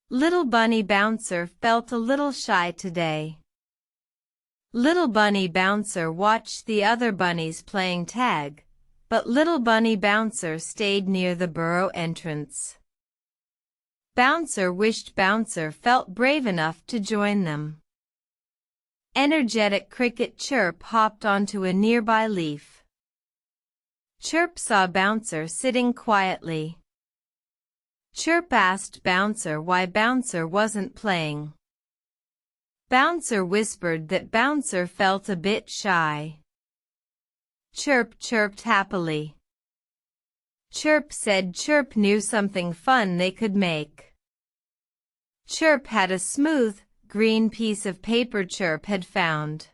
Little Bunny Bouncer felt a little shy today. Little Bunny Bouncer watched the other bunnies playing tag, but Little Bunny Bouncer stayed near the burrow entrance. Bouncer wished Bouncer felt brave enough to join them. Energetic Cricket Chirp hopped onto a nearby leaf. Chirp saw Bouncer sitting quietly. Chirp asked Bouncer why Bouncer wasn't playing. Bouncer whispered that Bouncer felt a bit shy. Chirp chirped happily. Chirp said Chirp knew something fun they could make. Chirp had a smooth, green piece of paper Chirp had found.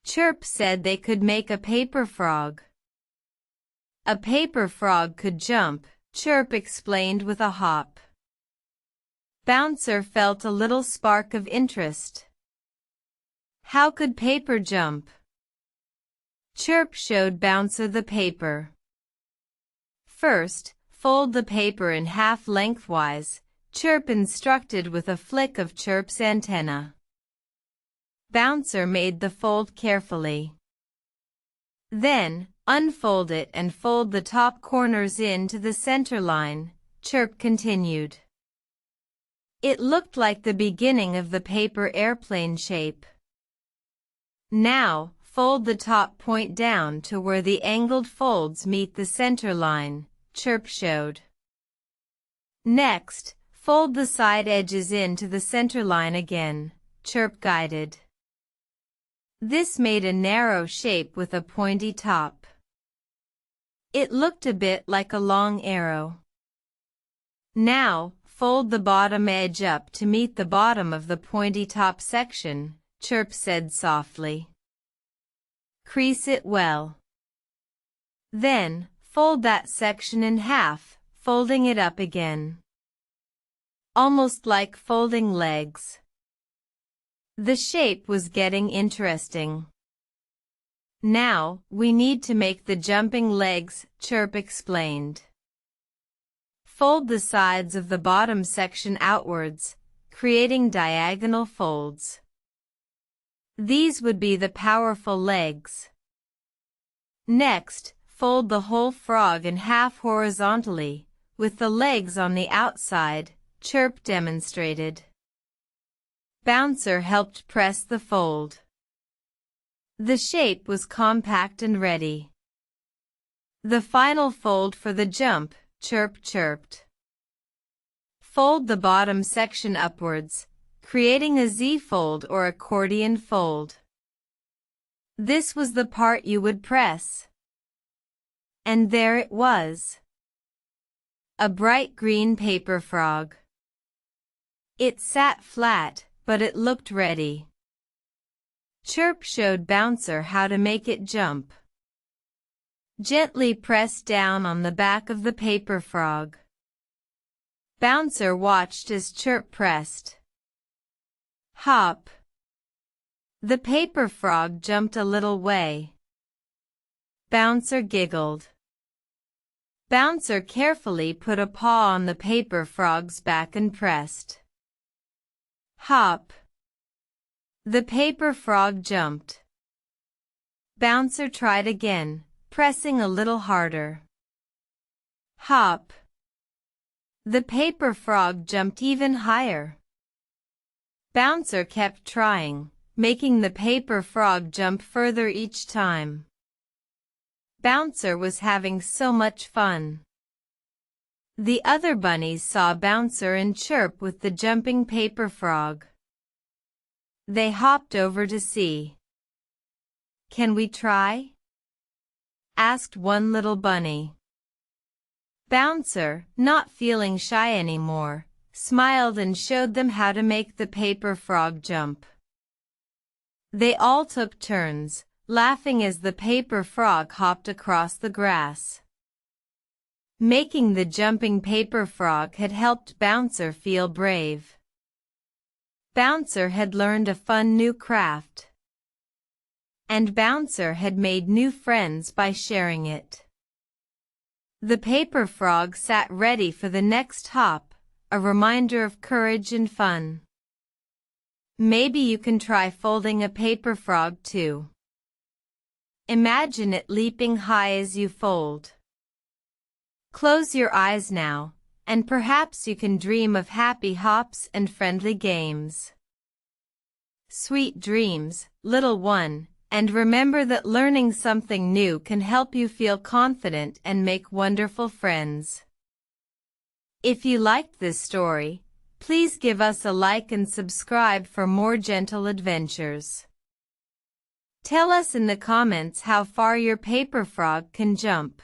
Chirp said they could make a paper frog. A paper frog could jump, Chirp explained with a hop. Bouncer felt a little spark of interest. How could paper jump? Chirp showed Bouncer the paper. First, fold the paper in half lengthwise, Chirp instructed with a flick of Chirp's antenna. Bouncer made the fold carefully. Then, unfold it and fold the top corners in to the center line, Chirp continued. It looked like the beginning of the paper airplane shape. Now, fold the top point down to where the angled folds meet the center line, Chirp showed. Next, fold the side edges in to the center line again, Chirp guided. This made a narrow shape with a pointy top. It looked a bit like a long arrow. Now, fold the bottom edge up to meet the bottom of the pointy top section, Chirp said softly. Crease it well. Then, fold that section in half, folding it up again. Almost like folding legs. The shape was getting interesting. Now, we need to make the jumping legs, Chirp explained. Fold the sides of the bottom section outwards, creating diagonal folds. These would be the powerful legs. Next, fold the whole frog in half horizontally, with the legs on the outside, Chirp demonstrated. Bouncer helped press the fold. The shape was compact and ready. The final fold for the jump, Chirp chirped. Fold the bottom section upwards, creating a Z-fold or accordion fold. This was the part you would press. And there it was. A bright green paper frog. It sat flat, but it looked ready. Chirp showed Bouncer how to make it jump. Gently press down on the back of the paper frog. Bouncer watched as Chirp pressed. Hop. The paper frog jumped a little way. Bouncer giggled. Bouncer carefully put a paw on the paper frog's back and pressed. Hop. The paper frog jumped. Bouncer tried again, pressing a little harder. Hop. The paper frog jumped even higher. Bouncer kept trying, making the paper frog jump further each time. Bouncer was having so much fun. The other bunnies saw Bouncer and Chirp with the jumping paper frog. They hopped over to see. Can we try? Asked one little bunny. Bouncer, not feeling shy anymore, smiled and showed them how to make the paper frog jump. They all took turns, laughing as the paper frog hopped across the grass. Making the jumping paper frog had helped Bouncer feel brave. Bouncer had learned a fun new craft. And Bouncer had made new friends by sharing it. The paper frog sat ready for the next hop, a reminder of courage and fun. Maybe you can try folding a paper frog too. Imagine it leaping high as you fold. Close your eyes now, and perhaps you can dream of happy hops and friendly games. Sweet dreams, little one, and remember that learning something new can help you feel confident and make wonderful friends. If you liked this story, please give us a like and subscribe for more gentle adventures. Tell us in the comments how far your paper frog can jump.